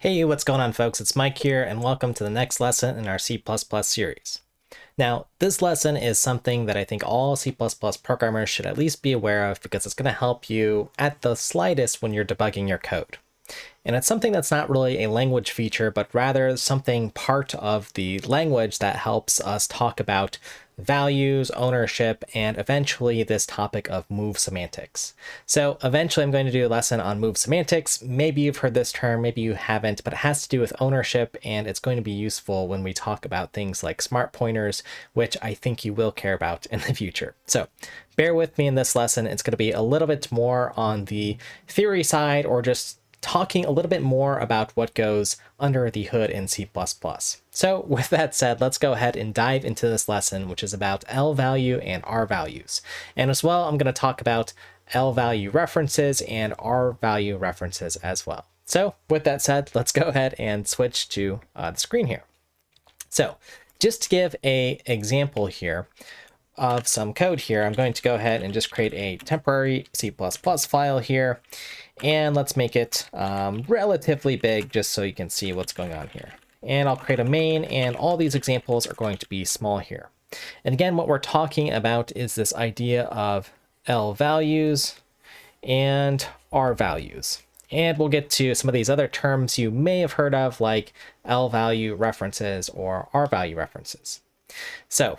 Hey, what's going on, folks? It's Mike here, and welcome to the next lesson in our C++ series. Now, this lesson is something that I think all C++ programmers should at least be aware of because it's going to help you at the slightest when you're debugging your code. And it's something that's not really a language feature, but rather something part of the language that helps us talk about values, ownership, and eventually this topic of move semantics. So eventually I'm going to do a lesson on move semantics. Maybe you've heard this term, maybe you haven't, but it has to do with ownership, and it's going to be useful when we talk about things like smart pointers, which I think you will care about in the future. So bear with me in this lesson. It's going to be a little bit more on the theory side, or just talking a little bit more about what goes under the hood in C++. So with that said, let's go ahead and dive into this lesson, which is about Lvalue and Rvalues. And as well, I'm going to talk about Lvalue references and Rvalue references as well. So with that said, let's go ahead and switch to the screen here. So just to give an example here of some code here, I'm going to go ahead and just create a temporary C++ file here. And let's make it relatively big just so you can see what's going on here. And I'll create a main, and all these examples are going to be small here. And again, what we're talking about is this idea of Lvalues and Rvalues. And we'll get to some of these other terms you may have heard of, like Lvalue references or Rvalue references. So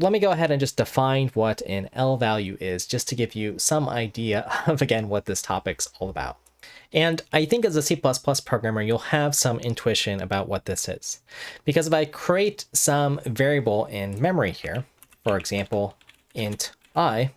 let me go ahead and just define what an Lvalue is, just to give you some idea of, again, what this topic's all about. And I think as a C++ programmer, you'll have some intuition about what this is. Because if I create some variable in memory here, for example, int I,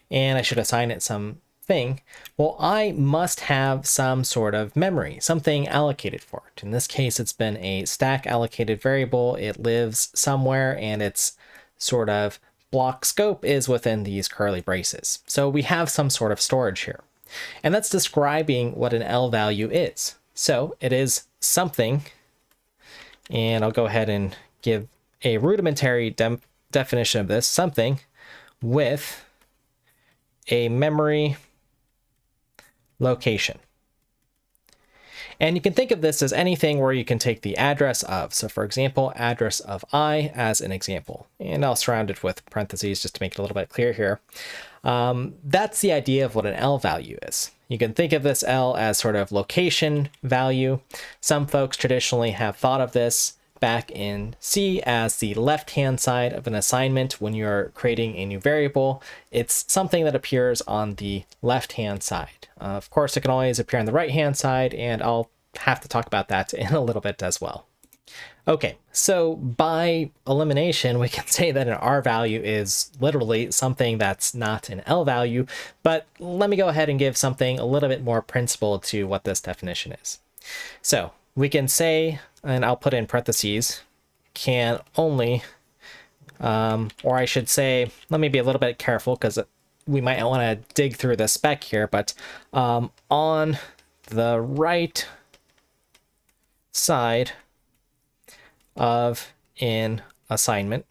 and I should assign it something, well, I must have some sort of memory, something allocated for it. In this case, it's been a stack allocated variable. It lives somewhere, and its sort of block scope is within these curly braces. So we have some sort of storage here. And that's describing what an Lvalue is. So it is something, and I'll go ahead and give a rudimentary definition of this, something with a memory location. And you can think of this as anything where you can take the address of. So for example, address of I as an example. And I'll surround it with parentheses just to make it a little bit clear here. That's the idea of what an Lvalue is. You can think of this L as sort of location value. Some folks traditionally have thought of this back in C as the left-hand side of an assignment. When you're creating a new variable, it's something that appears on the left-hand side. Of course, it can always appear on the right-hand side, and I'll have to talk about that in a little bit as well. Okay, so by elimination, we can say that an Rvalue is literally something that's not an Lvalue, but let me go ahead and give something a little bit more principled to what this definition is. So we can say, and I'll put in parentheses, can only, or I should say, let me be a little bit careful because we might want to dig through the spec here, but on the right side of an assignment.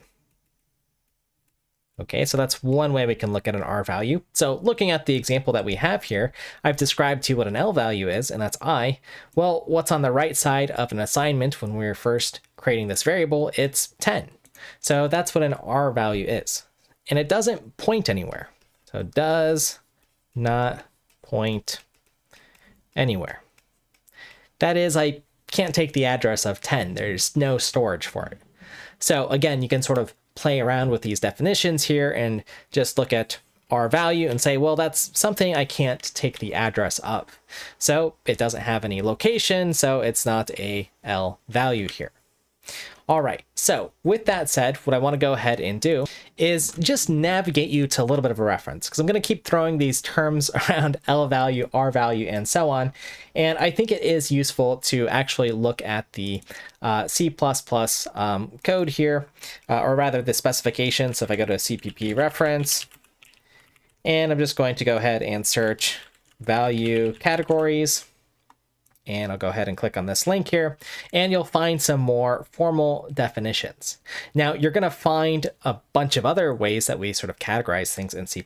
Okay, so that's one way we can look at an Rvalue. So looking at the example that we have here, I've described to you what an Lvalue is, and that's I. Well, what's on the right side of an assignment when we were first creating this variable? It's 10. So that's what an Rvalue is. And it doesn't point anywhere. So it does not point anywhere. That is, I can't take the address of 10. There's no storage for it. So again, you can sort of play around with these definitions here and just look at Rvalue and say, well, that's something I can't take the address of. So it doesn't have any location, so it's not a Lvalue here. All right, so with that said, what I want to go ahead and do is just navigate you to a little bit of a reference, because I'm going to keep throwing these terms around Lvalue, Rvalue, and so on. And I think it is useful to actually look at the C++ code here, or rather the specification. So if I go to Cpp reference, and I'm just going to go ahead and search value categories. And I'll go ahead and click on this link here, and you'll find some more formal definitions. Now, you're going to find a bunch of other ways that we sort of categorize things in C++,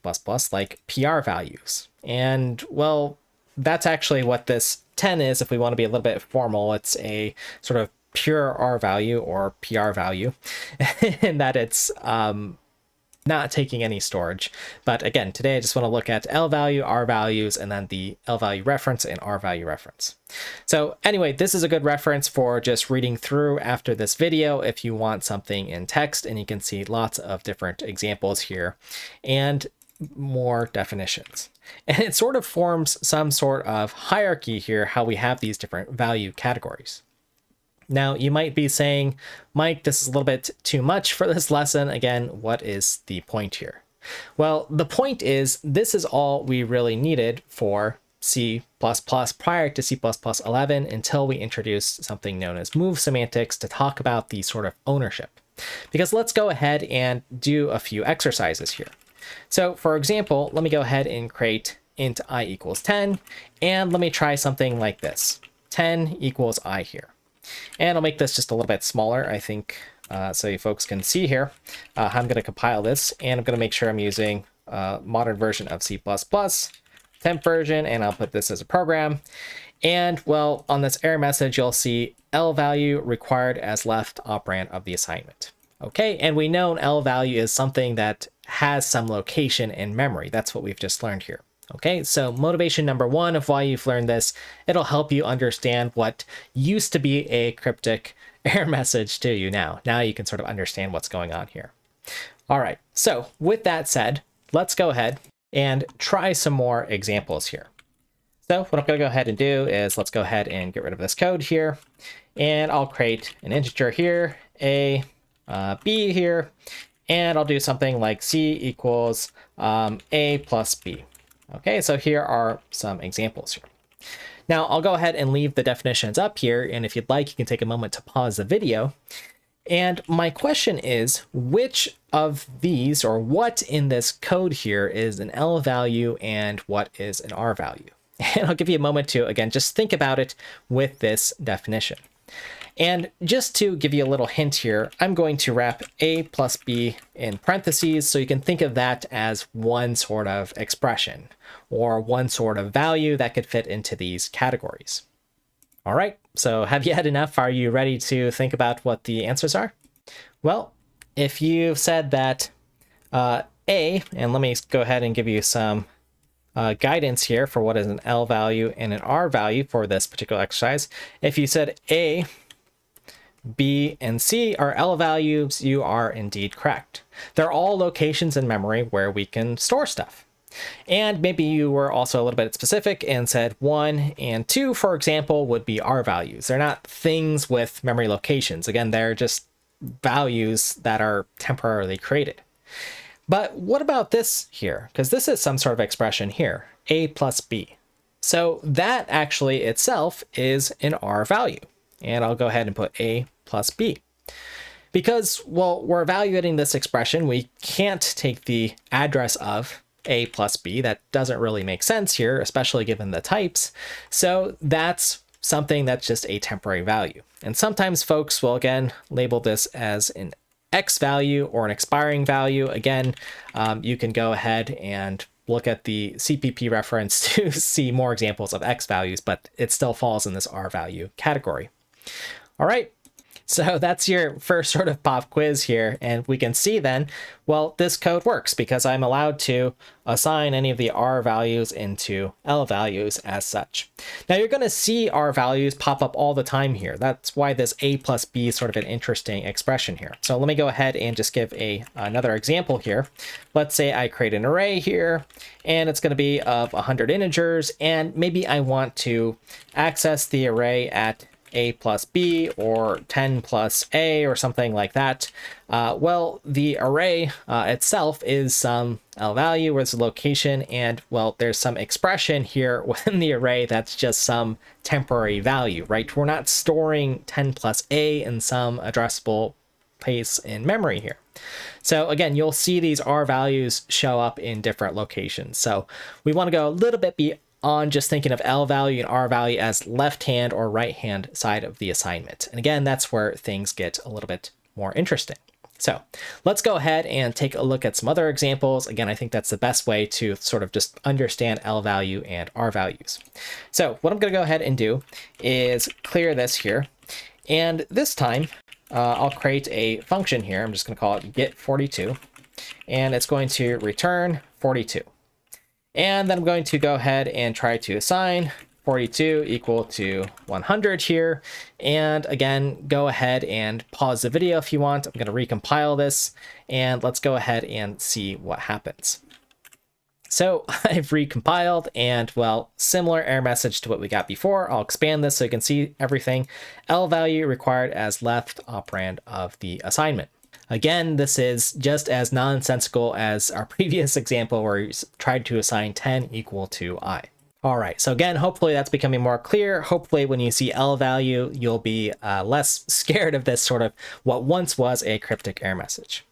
like PR values. And, well, that's actually what this 10 is, if we want to be a little bit formal, it's a sort of pure R value or PR value, in that it's not taking any storage. But again, today I just want to look at L value, R values, and then the L value reference and R value reference. So anyway, this is a good reference for just reading through after this video if you want something in text, and you can see lots of different examples here and more definitions. And it sort of forms some sort of hierarchy here, how we have these different value categories. Now, you might be saying, Mike, this is a little bit too much for this lesson. Again, what is the point here? Well, the point is this is all we really needed for C++ prior to C++11 until we introduced something known as move semantics to talk about the sort of ownership. Because let's go ahead and do a few exercises here. So for example, let me go ahead and create int I equals 10, and let me try something like this, 10 equals I here. And I'll make this just a little bit smaller, I think, so you folks can see here how I'm going to compile this. And I'm going to make sure I'm using a modern version of C++, temp version, and I'll put this as a program. And well, on this error message, you'll see L value required as left operand of the assignment. Okay, and we know an L value is something that has some location in memory. That's what we've just learned here. Okay, so motivation number one of why you've learned this, it'll help you understand what used to be a cryptic error message to you now. Now you can sort of understand what's going on here. All right, so with that said, let's go ahead and try some more examples here. So what I'm going to go ahead and do is let's go ahead and get rid of this code here. And I'll create an integer here, a, b here, and I'll do something like c equals a plus b. Okay, so here are some examples here. Now I'll go ahead and leave the definitions up here, and if you'd like, you can take a moment to pause the video. And my question is, which of these, or what in this code here is an L value and what is an R value? And I'll give you a moment to, again, just think about it with this definition. And just to give you a little hint here, I'm going to wrap a plus b in parentheses, so you can think of that as one sort of expression or one sort of value that could fit into these categories. All right, so have you had enough? Are you ready to think about what the answers are? Well, if you've said that A, and let me go ahead and give you some guidance here for what is an L value and an R value for this particular exercise. If you said A, B, and C are L values, you are indeed correct. They're all locations in memory where we can store stuff. And maybe you were also a little bit specific and said 1 and 2, for example, would be R values. They're not things with memory locations. Again, they're just values that are temporarily created. But what about this here? Because this is some sort of expression here, A plus B. So that actually itself is an R value. And I'll go ahead and put A plus B. Because, well, we're evaluating this expression, we can't take the address of A plus B. That doesn't really make sense here, especially given the types. So that's something that's just a temporary value. And sometimes folks will, again, label this as an X value or an expiring value. Again, you can go ahead and look at the CPP reference to see more examples of X values, but it still falls in this R value category. All right, so that's your first sort of pop quiz here. And we can see then, well, this code works because I'm allowed to assign any of the R values into L values as such. Now you're going to see R values pop up all the time here. That's why this A plus B is sort of an interesting expression here. So let me go ahead and just give another example here. Let's say I create an array here, and it's going to be of 100 integers, and maybe I want to access the array at A plus B or 10 plus A or something like that. Well, the array itself is some L value, where it's a location, and well, there's some expression here within the array that's just some temporary value, right? We're not storing 10 plus A in some addressable place in memory here. So again, you'll see these R values show up in different locations. So we want to go a little bit beyond just thinking of L value and R value as left-hand or right-hand side of the assignment. And again, that's where things get a little bit more interesting. So let's go ahead and take a look at some other examples. Again, I think that's the best way to sort of just understand Lvalue and Rvalues. So what I'm going to go ahead and do is clear this here. And this time I'll create a function here. I'm just going to call it get42. And it's going to return 42. And then I'm going to go ahead and try to assign 42 equal to 100 here. And again, go ahead and pause the video if you want. I'm going to recompile this and let's go ahead and see what happens. So I've recompiled and, well, similar error message to what we got before. I'll expand this so you can see everything. Lvalue required as left operand of the assignment. Again, this is just as nonsensical as our previous example where we tried to assign 10 equal to I. All right, so again, hopefully that's becoming more clear. Hopefully when you see Lvalue, you'll be less scared of this sort of what once was a cryptic error message.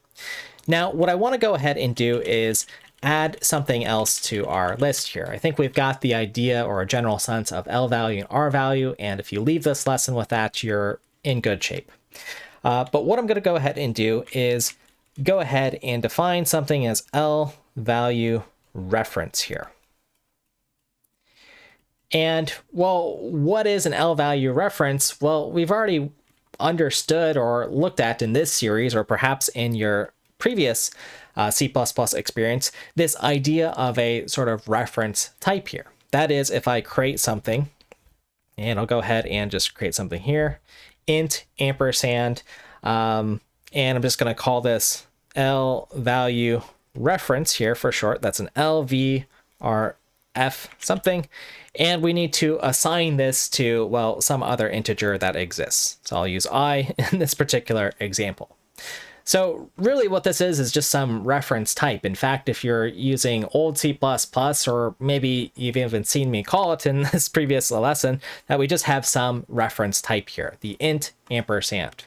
Now, what I want to go ahead and do is add something else to our list here. I think we've got the idea or a general sense of Lvalue and Rvalue, and if you leave this lesson with that, you're in good shape. But what I'm going to go ahead and do is go ahead and define something as Lvalue reference here. And, well, what is an Lvalue reference? Well, we've already understood or looked at in this series, or perhaps in your previous C++ experience, this idea of a sort of reference type here. That is, if I create something, and I'll go ahead and just create something here, int ampersand, and I'm just going to call this Lvalue reference here for short. That's an LV or F something, and we need to assign this to, well, some other integer that exists. So I'll use I in this particular example. So really what this is just some reference type. In fact, if you're using old C++, or maybe you've even seen me call it in this previous lesson, that we just have some reference type here, the int ampersand.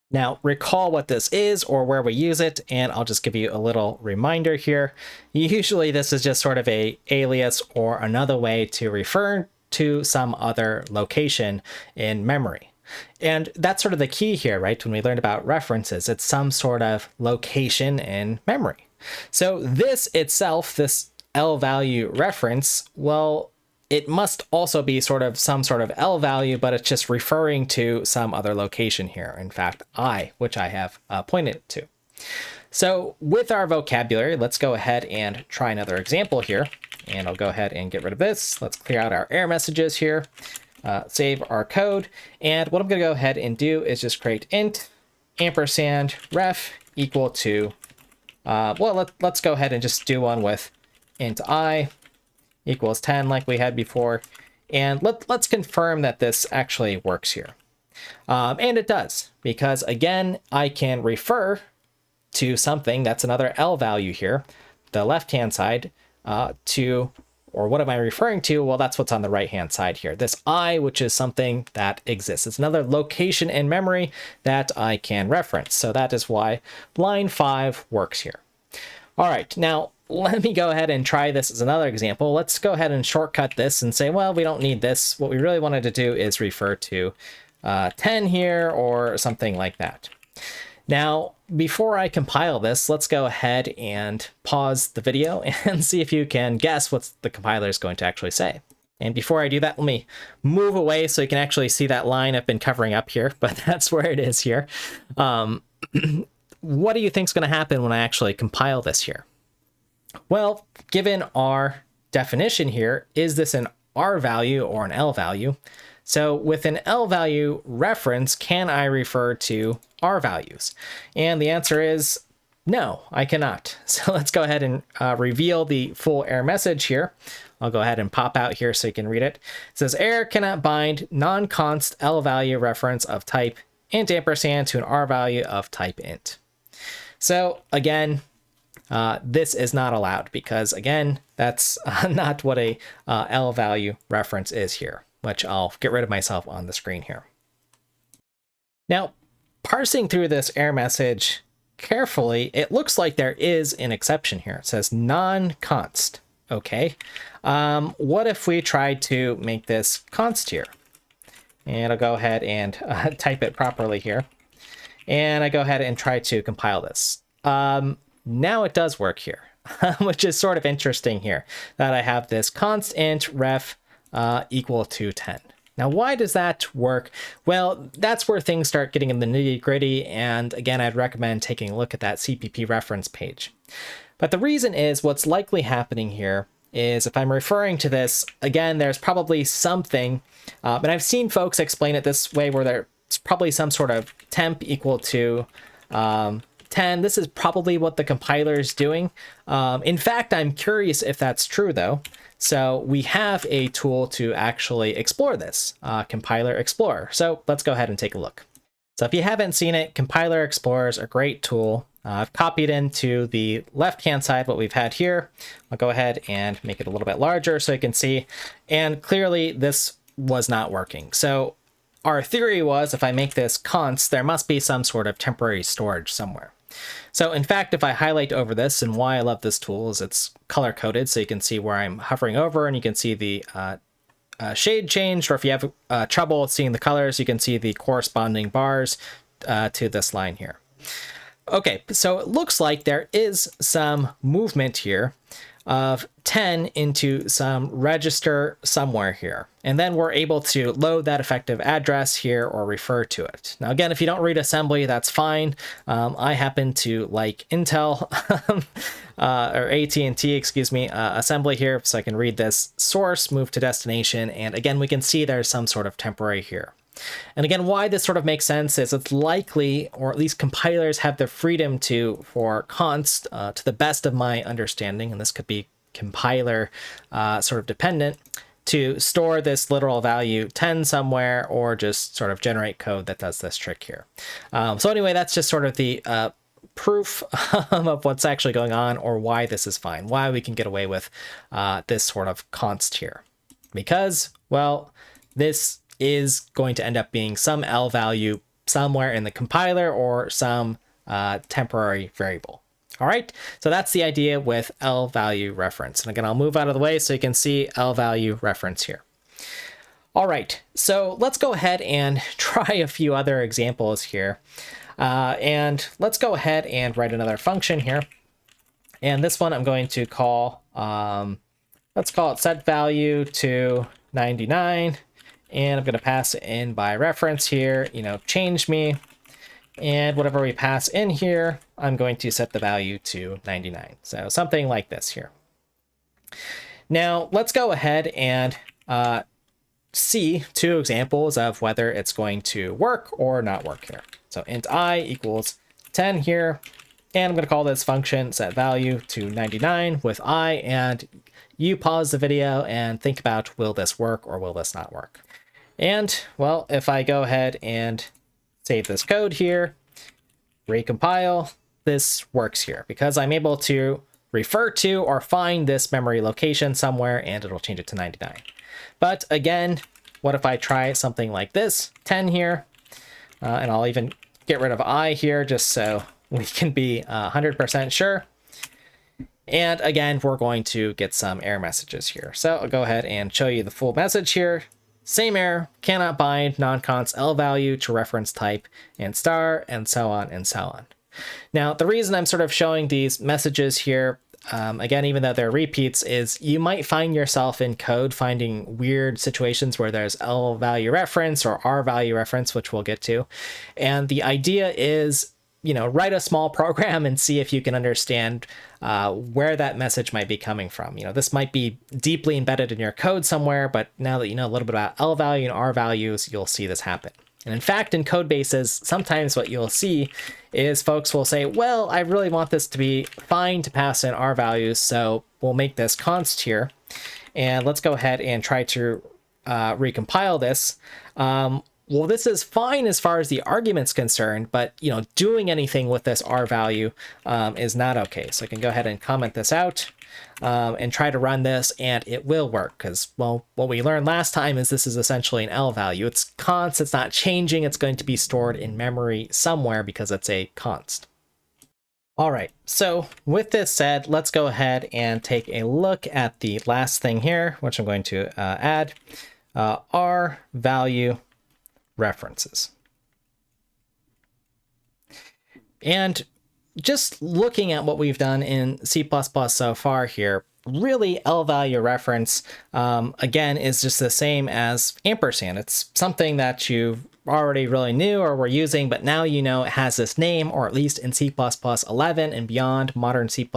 Now, recall what this is or where we use it, and I'll just give you a little reminder here. Usually this is just sort of a alias or another way to refer to some other location in memory. And that's sort of the key here, right? When we learned about references, it's some sort of location in memory. So this itself, this Lvalue reference, well, it must also be sort of some sort of Lvalue, but it's just referring to some other location here. In fact, I, which I have pointed to. So with our vocabulary, let's go ahead and try another example here. And I'll go ahead and get rid of this. Let's clear out our error messages here, save our code. And what I'm going to go ahead and do is just create int ampersand ref equal to, well, let's go ahead and just do one with int I equals 10 like we had before. And let's confirm that this actually works here. And it does, because again, I can refer to something that's another Lvalue here, the left-hand side, to, or what am I referring to? Well, that's what's on the right-hand side here. This I, which is something that exists. It's another location in memory that I can reference. So that is why line 5 works here. All right, now let me go ahead and try this as another example. Let's go ahead and shortcut this and say, well, we don't need this. What we really wanted to do is refer to 10 here or something like that. Now, before I compile this, let's go ahead and pause the video and see if you can guess what the compiler is going to actually say. And before I do that, let me move away so you can actually see that line I've been covering up here, but that's where it is here. What do you think is going to happen when I actually compile this here? Well, given our definition here, is this an Rvalue or an Lvalue? So with an Lvalue reference, can I refer to Rvalues? And the answer is no, I cannot. So let's go ahead and reveal the full error message here. I'll go ahead and pop out here so you can read it. It says error cannot bind non-const Lvalue reference of type int ampersand to an Rvalue of type int. So again, this is not allowed because, again, that's not what a Lvalue reference is here, which I'll get rid of myself on the screen here. Now, parsing through this error message carefully, it looks like there is an exception here. It says non-const. Okay, what if we tried to make this const here? And I'll go ahead and type it properly here. and I go ahead and try to compile this. Now it does work here, which is sort of interesting here, that I have this const int ref equal to 10. Now, why does that work? Well, that's where things start getting in the nitty gritty. And again, I'd recommend taking a look at that CPP reference page. But the reason is what's likely happening here is if I'm referring to this, again, there's probably something, and I've seen folks explain it this way where there's probably some sort of temp equal to 10. This is probably what the compiler is doing. In fact, I'm curious if that's true though. So we have a tool to actually explore this, Compiler Explorer. So let's go ahead and take a look. So if you haven't seen it, Compiler Explorer is a great tool. I've copied into the left-hand side what we've had here. I'll go ahead and make it a little bit larger so you can see. And clearly this was not working. So our theory was if I make this const, there must be some sort of temporary storage somewhere. So in fact, if I highlight over this, and why I love this tool is it's color coded, so you can see where I'm hovering over and you can see the shade changed, or if you have trouble seeing the colors, you can see the corresponding bars to this line here. Okay, so it looks like there is some movement here of 10 into some register somewhere here. And then we're able to load that effective address here or refer to it. Now, again, if you don't read assembly, that's fine. I happen to like Intel or AT&T, excuse me, assembly here. So I can read this source, move to destination. And again, we can see there's some sort of temporary here. And again, why this sort of makes sense is it's likely, or at least compilers have the freedom to, for const, to the best of my understanding, and this could be compiler sort of dependent, to store this literal value 10 somewhere, or just sort of generate code that does this trick here. So anyway, that's just sort of the proof of what's actually going on, or why this is fine, why we can get away with this sort of const here. Because, well, this is going to end up being some L value somewhere in the compiler or some temporary variable. All right, so that's the idea with L value reference. And again, I'll move out of the way so you can see L value reference here. All right, so let's go ahead and try a few other examples here. And let's go ahead and write another function here. And this one I'm going to call, let's call it set value to 99. And I'm going to pass it in by reference here, change me. And whatever we pass in here, I'm going to set the value to 99. So something like this here. Now let's go ahead and see two examples of whether it's going to work or not work here. So int I equals 10 here. And I'm going to call this function set value to 99 with I. And you pause the video and think about, will this work or will this not work? And, well, if I go ahead and save this code here, recompile, this works here because I'm able to refer to or find this memory location somewhere and it'll change it to 99. But again, what if I try something like this, 10 here, and I'll even get rid of I here just so we can be 100% sure. And again, we're going to get some error messages here. So I'll go ahead and show you the full message here. Same error, cannot bind non-const L value to reference type and star, and so on and so on. Now, the reason I'm sort of showing these messages here, again, even though they're repeats, is you might find yourself in code finding weird situations where there's L value reference or R value reference, which we'll get to. And the idea is, write a small program and see if you can understand where that message might be coming from. This might be deeply embedded in your code somewhere, but now that you know a little bit about L value and R values, you'll see this happen. And in fact, in code bases, sometimes what you'll see is folks will say, well, I really want this to be fine to pass in R values, so we'll make this const here. And let's go ahead and try to recompile this. Well, this is fine as far as the argument's concerned, but doing anything with this R value is not okay. So I can go ahead and comment this out and try to run this, and it will work because, well, what we learned last time is this is essentially an L value. It's const, it's not changing, it's going to be stored in memory somewhere because it's a const. All right, so with this said, let's go ahead and take a look at the last thing here, which I'm going to add, R value references. And just looking at what we've done in C++ so far here, really Lvalue reference, again, is just the same as ampersand. It's something that you already really knew or were using, but now you know it has this name, or at least in C++ 11 and beyond, modern C++,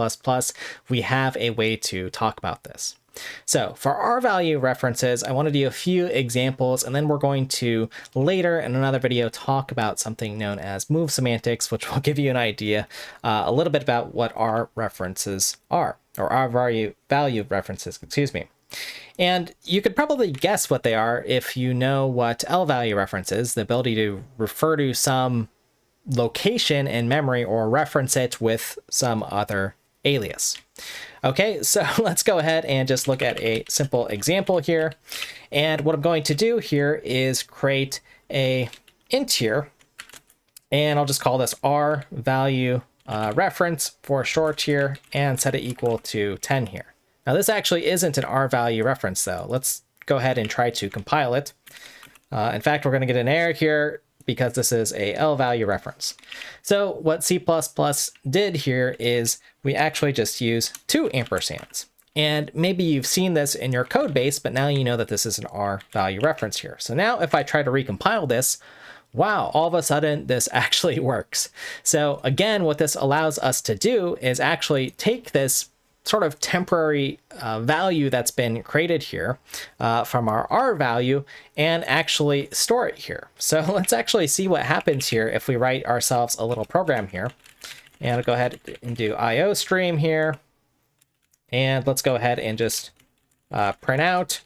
we have a way to talk about this. So for Rvalue references, I want to do a few examples, and then we're going to later in another video talk about something known as move semantics, which will give you an idea a little bit about what R references are, or Rvalue references, excuse me. And you could probably guess what they are if you know what Lvalue reference is, the ability to refer to some location in memory or reference it with some other alias. Okay, so let's go ahead and just look at a simple example here. And what I'm going to do here is create a int here, and I'll just call this Rvalue reference for short here, and set it equal to 10 here. Now this actually isn't an Rvalue reference though. Let's go ahead and try to compile it. In fact, we're going to get an error here because this is a Lvalue reference. So what C++ did here is we actually just use two ampersands. And maybe you've seen this in your code base, but now you know that this is an Rvalue reference here. So now if I try to recompile this, wow, all of a sudden this actually works. So again, what this allows us to do is actually take this sort of temporary value that's been created here from our R value and actually store it here. So let's actually see what happens here if we write ourselves a little program here. And I'll go ahead and do IO stream here. And let's go ahead and just print out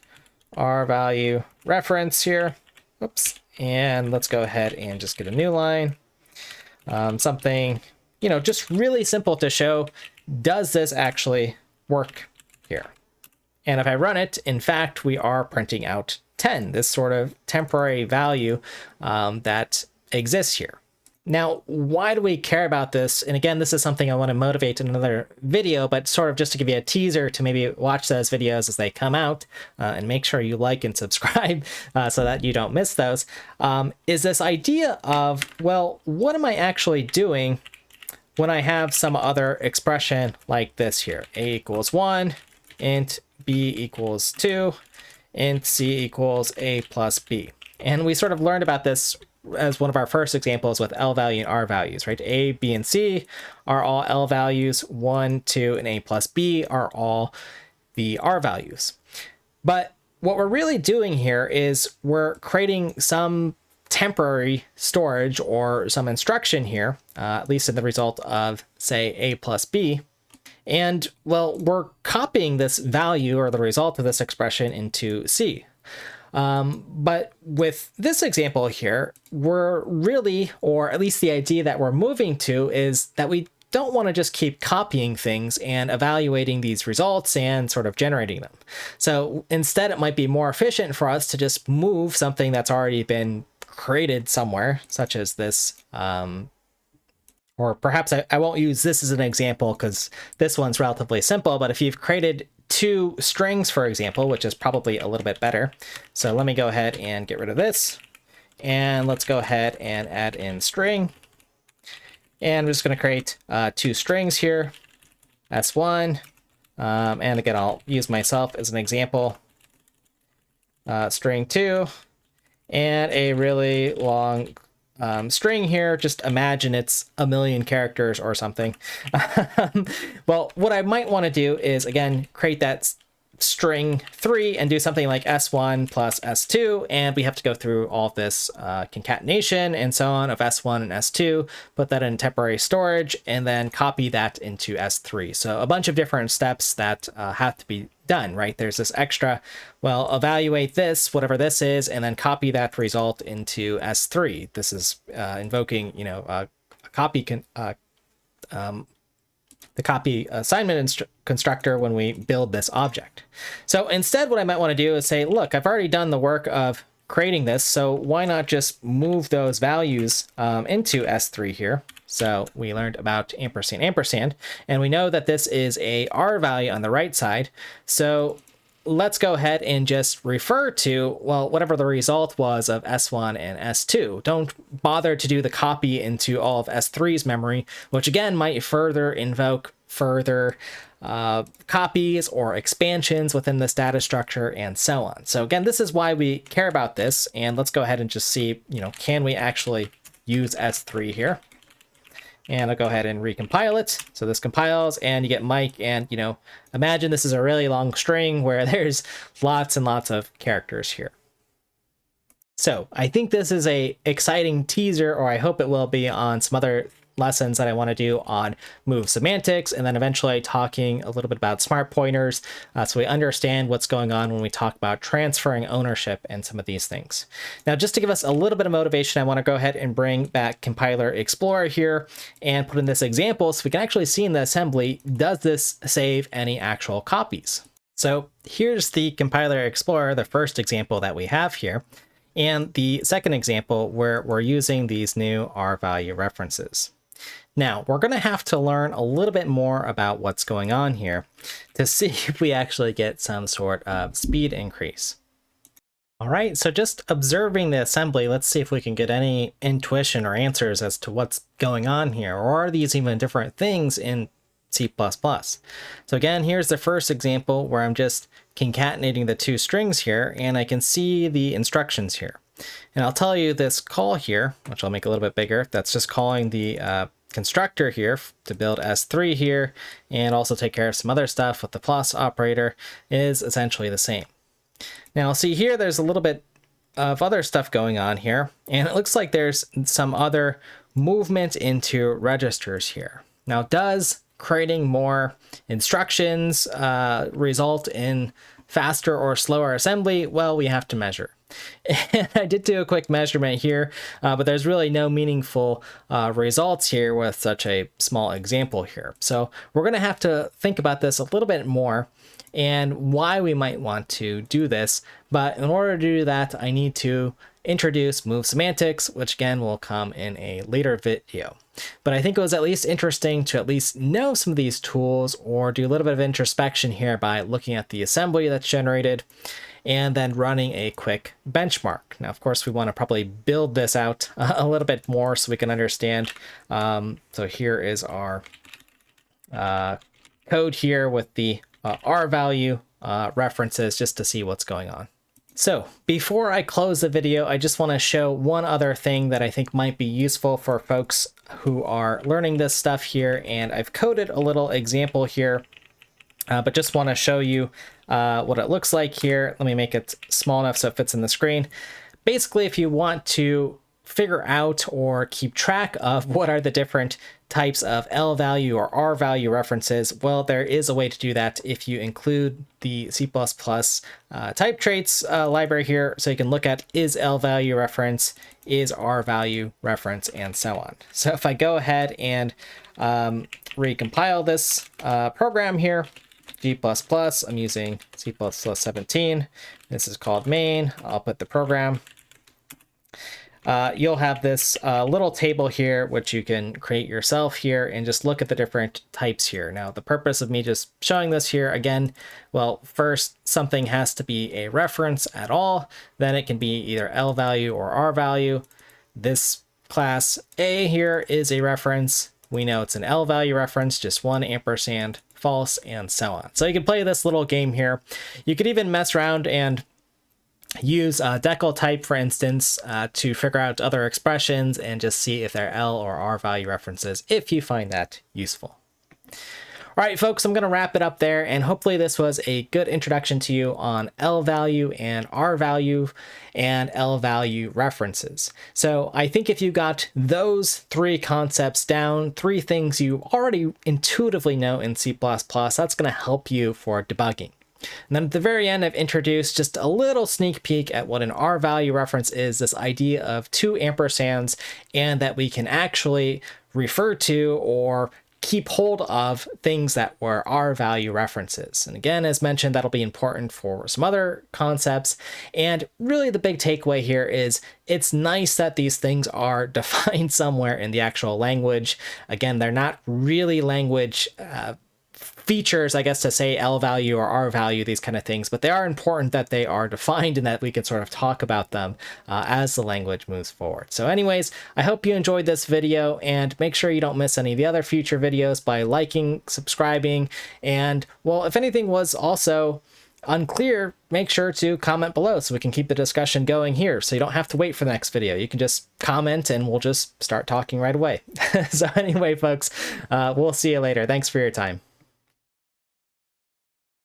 Rvalue reference here. Oops. And let's go ahead and just get a new line. Something, you know, just really simple to show, does this actually work here? And if I run it, in fact, we are printing out 10, this sort of temporary value that exists here. Now, why do we care about this? And again, this is something I want to motivate in another video, but sort of just to give you a teaser to maybe watch those videos as they come out, and make sure you like and subscribe so that you don't miss those, is this idea of, well, what am I actually doing when I have some other expression like this here? A equals 1, int b equals 2, int c equals a plus b. And we sort of learned about this as one of our first examples with Lvalue and R values, right? A, B, and C are all L values, 1, 2, and A plus B are all the R values. But what we're really doing here is we're creating some temporary storage or some instruction here, at least in the result of, say, A plus B. And, well, we're copying this value or the result of this expression into C. But with this example here, we're really, or at least the idea that we're moving to, is that we don't want to just keep copying things and evaluating these results and sort of generating them. So instead, it might be more efficient for us to just move something that's already been created somewhere, such as this, or perhaps I won't use this as an example because this one's relatively simple, but if you've created two strings, for example, which is probably a little bit better. So let me go ahead and get rid of this. And let's go ahead and add in string. And we're just going to create two strings here, S1. And again, I'll use myself as an example. String 2. And a really long string here. Just imagine it's 1,000,000 characters or something. Well, what I might want to do is, again, create that string 3 and do something like S1 plus S2, and we have to go through all this concatenation and so on of S1 and S2, put that in temporary storage, and then copy that into S3. So a bunch of different steps that have to be done, right? There's this extra, well, evaluate this, whatever this is, and then copy that result into S3. This is invoking, you know, a copy the copy assignment constructor when we build this object. So instead, what I might want to do is say, look, I've already done the work of creating this, so why not just move those values into S3 here? So we learned about ampersand, and we know that this is a R value on the right side. So let's go ahead and just refer to, well, whatever the result was of S1 and S2. Don't bother to do the copy into all of S3's memory, which again might further invoke further copies or expansions within this data structure and so on. So again, this is why we care about this. And let's go ahead and just see, can we actually use S3 here? And I'll go ahead and recompile it. So this compiles and you get Mike, and imagine this is a really long string where there's lots and lots of characters here. So I think this is a exciting teaser, or I hope it will be, on some other lessons that I want to do on move semantics, and then eventually talking a little bit about smart pointers, so we understand what's going on when we talk about transferring ownership and some of these things. Now, just to give us a little bit of motivation, I want to go ahead and bring back Compiler Explorer here and put in this example so we can actually see in the assembly, does this save any actual copies? So here's the Compiler Explorer, the first example that we have here, and the second example where we're using these new Rvalue references. Now, we're going to have to learn a little bit more about what's going on here to see if we actually get some sort of speed increase. All right, so just observing the assembly, let's see if we can get any intuition or answers as to what's going on here, or are these even different things in C++? So again, here's the first example where I'm just concatenating the two strings here, and I can see the instructions here. And I'll tell you this call here, which I'll make a little bit bigger, that's just calling the constructor here to build S3 here, and also take care of some other stuff with the plus operator, is essentially the same. Now, see here, there's a little bit of other stuff going on here, and it looks like there's some other movement into registers here. Now, does creating more instructions result in faster or slower assembly? Well, we have to measure. And I did do a quick measurement here, but there's really no meaningful results here with such a small example here. So we're going to have to think about this a little bit more and why we might want to do this. But in order to do that, I need to introduce move semantics, which again will come in a later video. But I think it was at least interesting to at least know some of these tools, or do a little bit of introspection here by looking at the assembly that's generated and then running a quick benchmark. Now, of course, we want to probably build this out a little bit more so we can understand. So here is our code here with the Rvalue references, just to see what's going on. So before I close the video, I just want to show one other thing that I think might be useful for folks who are learning this stuff here. And I've coded a little example here, but just want to show you what it looks like here. Let me make it small enough so it fits in the screen. Basically, if you want to figure out or keep track of what are the different types of Lvalue or Rvalue references, well, there is a way to do that if you include the C++ type traits library here. So you can look at is Lvalue reference, is Rvalue reference, and so on. So if I go ahead and recompile this program here, G++, I'm using C++ 17. This is called main. I'll put the program. You'll have this little table here, which you can create yourself here, and just look at the different types here. Now, the purpose of me just showing this here, again, well, first, something has to be a reference at all. Then it can be either Lvalue or Rvalue. This class A here is a reference. We know it's an Lvalue reference, just one ampersand, false, and so on. So you can play this little game here. You could even mess around and use decal type, for instance, to figure out other expressions and just see if they're L or R value references, if you find that useful. All right, folks, I'm going to wrap it up there, and hopefully this was a good introduction to you on Lvalue and Rvalue and Lvalue references. So I think if you got those three concepts down, three things you already intuitively know in C++, that's going to help you for debugging. And then at the very end, I've introduced just a little sneak peek at what an Rvalue reference is, this idea of two ampersands, and that we can actually refer to or keep hold of things that were Rvalue references. And again, as mentioned, that'll be important for some other concepts. And really the big takeaway here is it's nice that these things are defined somewhere in the actual language. Again, they're not really language features, I guess, to say Lvalue or Rvalue, these kind of things, but they are important that they are defined and that we can sort of talk about them as the language moves forward. So anyways, I hope you enjoyed this video, and make sure you don't miss any of the other future videos by liking, subscribing, and, well, if anything was also unclear, make sure to comment below so we can keep the discussion going here, so you don't have to wait for the next video. You can just comment and we'll just start talking right away. So anyway, folks, we'll see you later. Thanks for your time.